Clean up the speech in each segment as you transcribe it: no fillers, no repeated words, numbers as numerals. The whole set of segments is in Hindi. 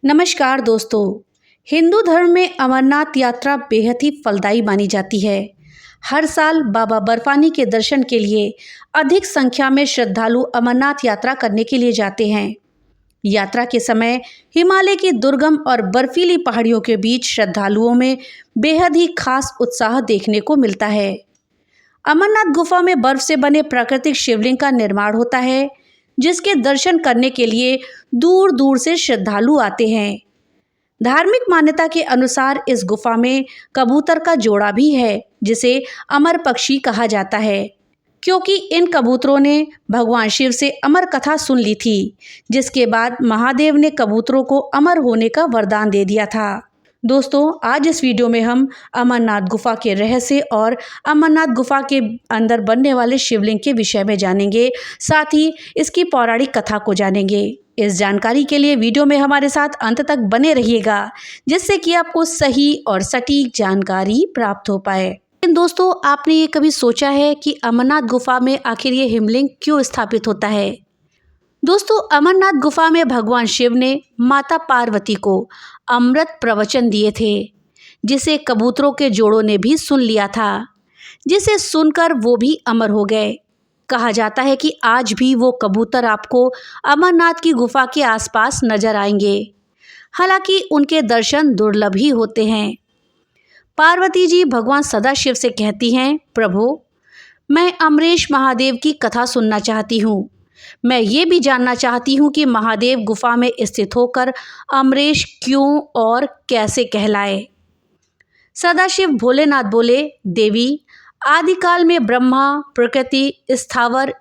नमस्कार दोस्तों। हिंदू धर्म में अमरनाथ यात्रा बेहद ही फलदायी मानी जाती है। हर साल बाबा बर्फानी के दर्शन के लिए अधिक संख्या में श्रद्धालु अमरनाथ यात्रा करने के लिए जाते हैं। यात्रा के समय हिमालय की दुर्गम और बर्फीली पहाड़ियों के बीच श्रद्धालुओं में बेहद ही खास उत्साह देखने को मिलता है। अमरनाथ गुफा में बर्फ से बने प्राकृतिक शिवलिंग का निर्माण होता है, जिसके दर्शन करने के लिए दूर दूर से श्रद्धालु आते हैं। धार्मिक मान्यता के अनुसार इस गुफा में कबूतर का जोड़ा भी है, जिसे अमर पक्षी कहा जाता है, क्योंकि इन कबूतरों ने भगवान शिव से अमर कथा सुन ली थी, जिसके बाद महादेव ने कबूतरों को अमर होने का वरदान दे दिया था। दोस्तों, आज इस वीडियो में हम अमरनाथ गुफा के रहस्य और अमरनाथ गुफा के अंदर बनने वाले शिवलिंग के विषय में जानेंगे, साथ ही इसकी पौराणिक कथा को जानेंगे। इस जानकारी के लिए वीडियो में हमारे साथ अंत तक बने रहिएगा, जिससे कि आपको सही और सटीक जानकारी प्राप्त हो पाए। लेकिन दोस्तों, आपने ये कभी सोचा है कि अमरनाथ गुफा में आखिर ये हिमलिंग क्यों स्थापित होता है? दोस्तों, अमरनाथ गुफा में भगवान शिव ने माता पार्वती को अमृत प्रवचन दिए थे, जिसे कबूतरों के जोड़ों ने भी सुन लिया था, जिसे सुनकर वो भी अमर हो गए। कहा जाता है कि आज भी वो कबूतर आपको अमरनाथ की गुफा के आसपास नजर आएंगे, हालांकि उनके दर्शन दुर्लभ ही होते हैं। पार्वती जी भगवान सदाशिव से कहती हैं, प्रभु, मैं अमरीश महादेव की कथा सुनना चाहती हूँ। मैं ये भी जानना चाहती हूँ कि महादेव गुफा में स्थित होकर अमरीश क्यों और कैसे कहलाए। सदाशिव भोलेनाथ बोले, देवी, आदिकाल में ब्रह्मा, प्रकृति, स्थावर,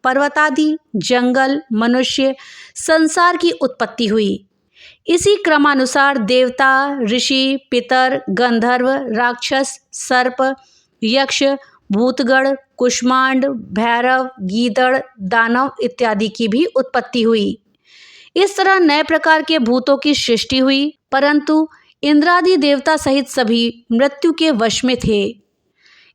पर्वतादि, जंगल, मनुष्य, संसार की उत्पत्ति हुई। इसी क्रमानुसार देवता, ऋषि, पितर, गंधर्व, राक्षस, सर्प, यक्ष, भूतगण, कुष्मांड, भैरव, गीदड़, दानव इत्यादि की भी उत्पत्ति हुई। इस तरह नए प्रकार के भूतों की सृष्टि हुई, परंतु इंद्रादि देवता सहित सभी मृत्यु के वश में थे।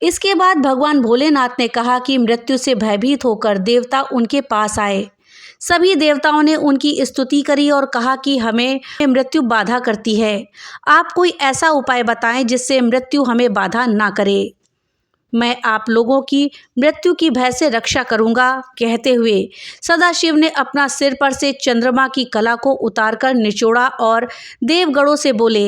इसके बाद भगवान भोलेनाथ ने कहा कि मृत्यु से भयभीत होकर देवता उनके पास आए। सभी देवताओं ने उनकी स्तुति करी और कहा कि हमें मृत्यु बाधा करती है। आप कोई ऐसा उपाय बताएं जिससे मृत्यु हमें बाधा ना करे। मैं आप लोगों की मृत्यु की भय से रक्षा करूंगा। कहते हुए सदाशिव ने अपना सिर पर से चंद्रमा की कला को उतारकर निचोड़ा और देवगणों से बोले,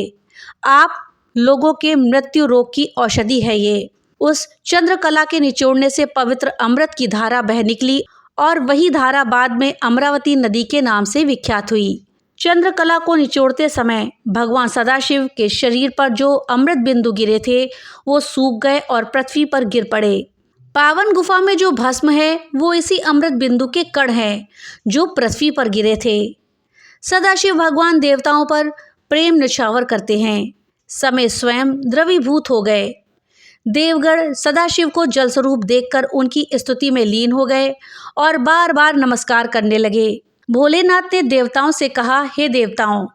आप लोगों के मृत्यु रोग की औषधि है ये। उस चंद्रकला के निचोड़ने से पवित्र अमृत की धारा बह निकली और वही धारा बाद में अमरावती नदी के नाम से विख्यात हुई। चंद्रकला को निचोड़ते समय भगवान सदाशिव के शरीर पर जो अमृत बिंदु गिरे थे वो सूख गए और पृथ्वी पर गिर पड़े। पावन गुफा में जो भस्म है वो इसी अमृत बिंदु के कण हैं जो पृथ्वी पर गिरे थे। सदाशिव भगवान देवताओं पर प्रेम निछावर करते हैं। समय स्वयं द्रवीभूत हो गए। देवगण सदाशिव को जल स्वरूप देखकर उनकी स्तुति में लीन हो गए और बार बार नमस्कार करने लगे। भोलेनाथ ने देवताओं से कहा, हे देवताओं,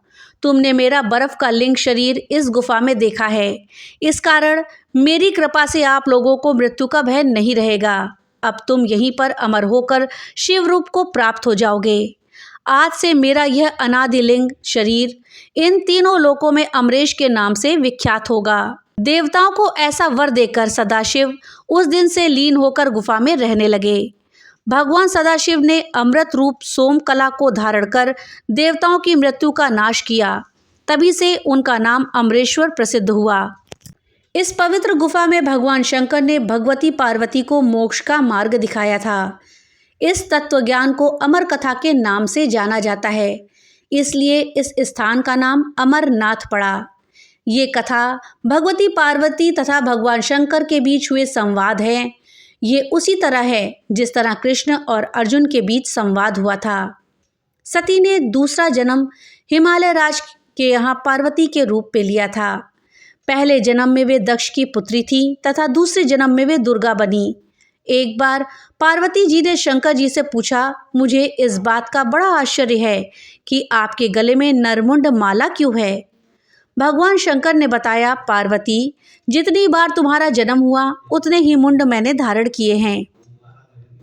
तुमने मेरा बर्फ का लिंग शरीर इस गुफा में देखा है। इस कारण मेरी कृपा से आप लोगों को मृत्यु का भय नहीं रहेगा। अब तुम यहीं पर अमर होकर शिव रूप को प्राप्त हो जाओगे। आज से मेरा यह अनादि लिंग शरीर इन तीनों लोकों में अमरीश के नाम से विख्यात होगा। देवताओं को ऐसा वर देकर सदाशिव उस दिन से लीन होकर गुफा में रहने लगे। भगवान सदाशिव ने अमृत रूप सोम कला को धारण कर देवताओं की मृत्यु का नाश किया। तभी से उनका नाम अमरेश्वर प्रसिद्ध हुआ। इस पवित्र गुफा में भगवान शंकर ने भगवती पार्वती को मोक्ष का मार्ग दिखाया था। इस तत्वज्ञान को अमर कथा के नाम से जाना जाता है, इसलिए इस स्थान का नाम अमरनाथ पड़ा। ये कथा भगवती पार्वती तथा भगवान शंकर के बीच हुए संवाद है। ये उसी तरह है जिस तरह कृष्ण और अर्जुन के बीच संवाद हुआ था। सती ने दूसरा जन्म हिमालय राज के यहाँ पार्वती के रूप में लिया था। पहले जन्म में वे दक्ष की पुत्री थी तथा दूसरे जन्म में वे दुर्गा बनी। एक बार पार्वती जी ने शंकर जी से पूछा, मुझे इस बात का बड़ा आश्चर्य है कि आपके गले में नरमुंड माला क्यों है? भगवान शंकर ने बताया, पार्वती, जितनी बार तुम्हारा जन्म हुआ उतने ही मुंड मैंने धारण किए हैं।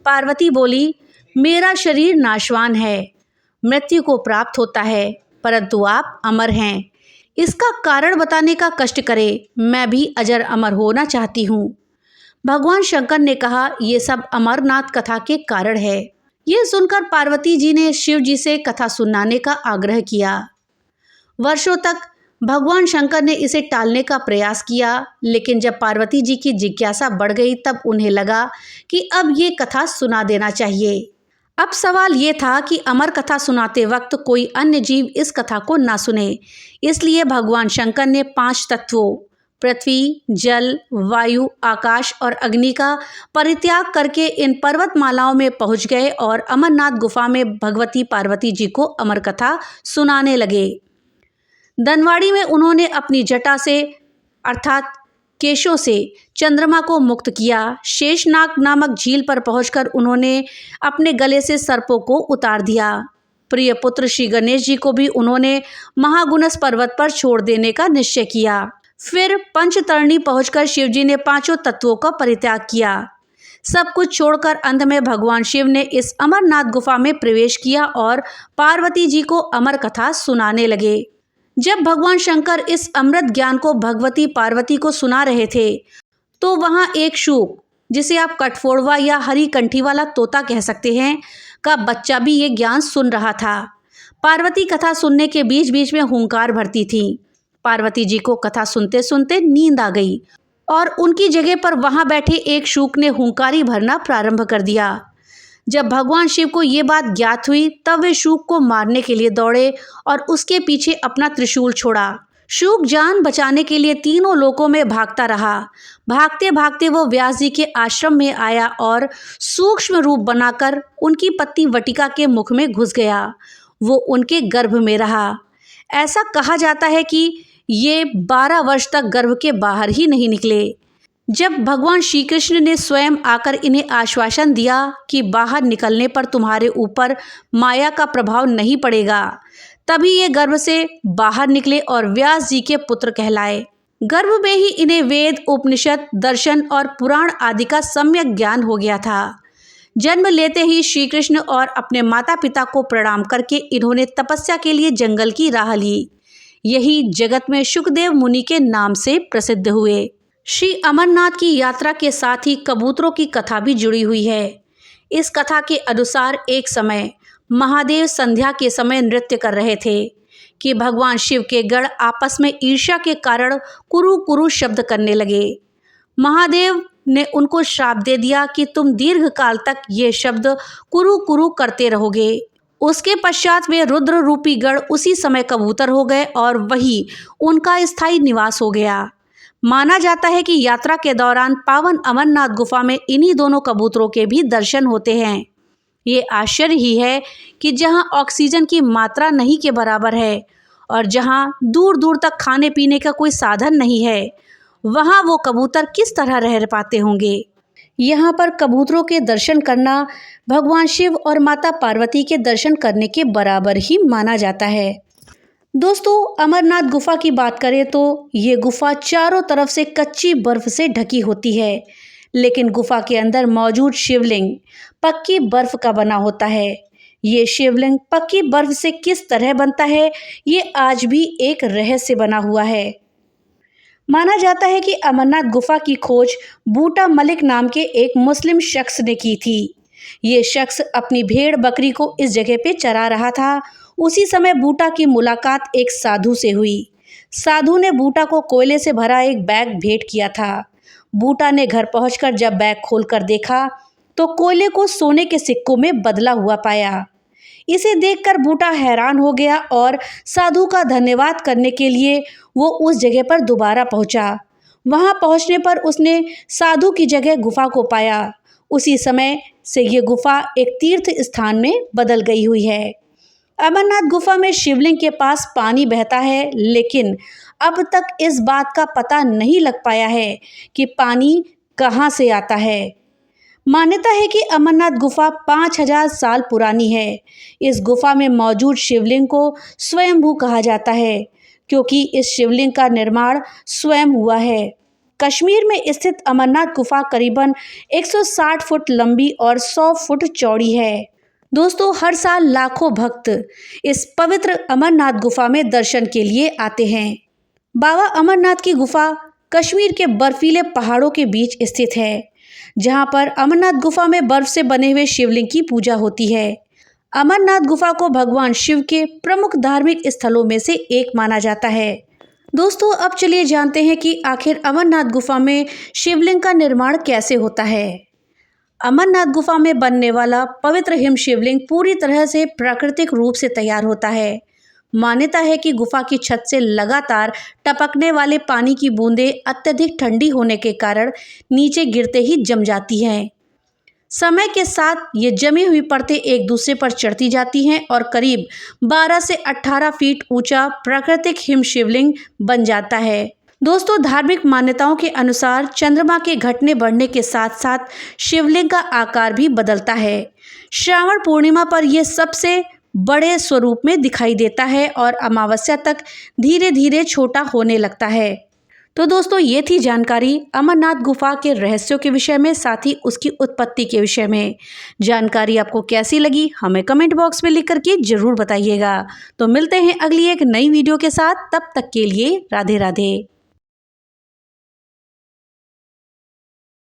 पार्वती बोली, मेरा शरीर नाशवान है, मृत्यु को प्राप्त होता है, परंतु आप अमर हैं। इसका कारण बताने का कष्ट करें, मैं भी अजर अमर होना चाहती हूँ। भगवान शंकर ने कहा, ये सब अमरनाथ कथा के कारण है। यह सुनकर पार्वती जी ने शिव जी से कथा सुनाने का आग्रह किया। वर्षों तक भगवान शंकर ने इसे टालने का प्रयास किया, लेकिन जब पार्वती जी की जिज्ञासा बढ़ गई तब उन्हें लगा कि अब ये कथा सुना देना चाहिए। अब सवाल ये था कि अमर कथा सुनाते वक्त कोई अन्य जीव इस कथा को ना सुने। इसलिए भगवान शंकर ने 5 तत्वों पृथ्वी, जल, वायु, आकाश और अग्नि का परित्याग करके इन पर्वतमालाओं में पहुंच गए और अमरनाथ गुफा में भगवती पार्वती जी को अमर कथा सुनाने लगे। दनवाड़ी में उन्होंने अपनी जटा से अर्थात केशों से चंद्रमा को मुक्त किया। शेषनाग नामक झील पर पहुंचकर उन्होंने अपने गले से सर्पों को उतार दिया। प्रिय पुत्र श्री गणेश जी को भी उन्होंने महागुणस पर्वत पर छोड़ देने का निश्चय किया। फिर पंचतरणी पहुंचकर शिव जी ने 5 तत्वों का परित्याग किया। सब कुछ छोड़कर अंत में भगवान शिव ने इस अमरनाथ गुफा में प्रवेश किया और पार्वती जी को अमर कथा सुनाने लगे। जब भगवान शंकर इस अमृत ज्ञान को भगवती पार्वती को सुना रहे थे तो वहां एक शूक, जिसे आप कठफोड़वा या हरी कंठी वाला तोता कह सकते हैं, का बच्चा भी ये ज्ञान सुन रहा था। पार्वती कथा सुनने के बीच बीच में हुंकार भरती थी। पार्वती जी को कथा सुनते सुनते नींद आ गई और उनकी जगह पर वहां बैठे एक शूक ने हुंकारी भरना प्रारंभ कर दिया। जब भगवान शिव को ये बात ज्ञात हुई तब वे शूक को मारने के लिए दौड़े और उसके पीछे अपना त्रिशूल छोड़ा। शूक जान बचाने के लिए तीनों लोकों में भागता रहा। भागते भागते वो व्यास जी के आश्रम में आया और सूक्ष्म रूप बनाकर उनकी पत्नी वटिका के मुख में घुस गया। वो उनके गर्भ में रहा। ऐसा कहा जाता है कि ये 12 वर्ष तक गर्भ के बाहर ही नहीं निकले। जब भगवान श्री कृष्ण ने स्वयं आकर इन्हें आश्वासन दिया कि बाहर निकलने पर तुम्हारे ऊपर माया का प्रभाव नहीं पड़ेगा, तभी ये गर्भ से बाहर निकले और व्यास जी के पुत्र कहलाए। गर्भ में ही इन्हें वेद, उपनिषद, दर्शन और पुराण आदि का सम्यक ज्ञान हो गया था। जन्म लेते ही श्री कृष्ण और अपने माता पिता को प्रणाम करके इन्होंने तपस्या के लिए जंगल की राह ली। यही जगत में शुकदेव मुनि के नाम से प्रसिद्ध हुए। श्री अमरनाथ की यात्रा के साथ ही कबूतरों की कथा भी जुड़ी हुई है। इस कथा के अनुसार एक समय महादेव संध्या के समय नृत्य कर रहे थे कि भगवान शिव के गण आपस में ईर्ष्या के कारण कुरु कुरु शब्द करने लगे। महादेव ने उनको श्राप दे दिया कि तुम दीर्घ काल तक ये शब्द कुरु कुरु करते रहोगे। उसके पश्चात वे रुद्र रूपी गण उसी समय कबूतर हो गए और वही उनका स्थायी निवास हो गया। माना जाता है कि यात्रा के दौरान पावन अमरनाथ गुफा में इन्हीं दोनों कबूतरों के भी दर्शन होते हैं। ये आश्चर्य ही है कि जहां ऑक्सीजन की मात्रा नहीं के बराबर है और जहां दूर दूर तक खाने पीने का कोई साधन नहीं है, वहां वो कबूतर किस तरह रह पाते होंगे। यहाँ पर कबूतरों के दर्शन करना भगवान शिव और माता पार्वती के दर्शन करने के बराबर ही माना जाता है। दोस्तों, अमरनाथ गुफा की बात करें तो ये गुफा चारों तरफ से कच्ची बर्फ से ढकी होती है, लेकिन गुफा के अंदर मौजूद शिवलिंग पक्की बर्फ का बना होता है। ये शिवलिंग पक्की बर्फ से किस तरह बनता है, ये आज भी एक रहस्य बना हुआ है। माना जाता है कि अमरनाथ गुफा की खोज बूटा मलिक नाम के एक मुस्लिम शख्स ने की थी। ये शख्स अपनी भेड़ बकरी को इस जगह पे चरा रहा था। उसी समय बूटा की मुलाकात एक साधु से हुई। साधु ने बूटा को कोयले से भरा एक बैग भेंट किया था। बूटा ने घर पहुंचकर जब बैग खोलकर देखा तो कोयले को सोने के सिक्कों में बदला हुआ पाया। इसे देखकर बूटा हैरान हो गया और साधु का धन्यवाद करने के लिए वो उस जगह पर दोबारा पहुंचा। वहां पहुंचने पर उसने साधु की जगह गुफा को पाया। उसी समय से ये गुफा एक तीर्थ स्थान में बदल गई हुई है। अमरनाथ गुफा में शिवलिंग के पास पानी बहता है, लेकिन अब तक इस बात का पता नहीं लग पाया है कि पानी कहाँ से आता है। मान्यता है कि अमरनाथ गुफा 5000 साल पुरानी है। इस गुफा में मौजूद शिवलिंग को स्वयंभू कहा जाता है, क्योंकि इस शिवलिंग का निर्माण स्वयं हुआ है। कश्मीर में स्थित अमरनाथ गुफा करीबन 160 फुट लंबी और 100 फुट चौड़ी है। दोस्तों, हर साल लाखों भक्त इस पवित्र अमरनाथ गुफा में दर्शन के लिए आते हैं। बाबा अमरनाथ की गुफा कश्मीर के बर्फीले पहाड़ों के बीच स्थित है, जहां पर अमरनाथ गुफा में बर्फ से बने हुए शिवलिंग की पूजा होती है। अमरनाथ गुफा को भगवान शिव के प्रमुख धार्मिक स्थलों में से एक माना जाता है। दोस्तों, अब चलिए जानते हैं कि आखिर अमरनाथ गुफा में शिवलिंग का निर्माण कैसे होता है। अमरनाथ गुफा में बनने वाला पवित्र हिम शिवलिंग पूरी तरह से प्राकृतिक रूप से तैयार होता है। मान्यता है कि गुफा की छत से लगातार टपकने वाले पानी की बूंदें अत्यधिक ठंडी होने के कारण नीचे गिरते ही जम जाती हैं। समय के साथ ये जमी हुई परतें एक दूसरे पर चढ़ती जाती हैं और करीब 12 से 18 फीट ऊंचा प्राकृतिक हिम शिवलिंग बन जाता है। दोस्तों, धार्मिक मान्यताओं के अनुसार चंद्रमा के घटने बढ़ने के साथ साथ शिवलिंग का आकार भी बदलता है। श्रावण पूर्णिमा पर यह सबसे बड़े स्वरूप में दिखाई देता है और अमावस्या तक धीरे धीरे छोटा होने लगता है। तो दोस्तों, ये थी जानकारी अमरनाथ गुफा के रहस्यों के विषय में, साथ ही उसकी उत्पत्ति के विषय में। जानकारी आपको कैसी लगी हमें कमेंट बॉक्स में लिख करके जरूर बताइएगा। तो मिलते हैं अगली एक नई वीडियो के साथ, तब तक के लिए राधे राधे।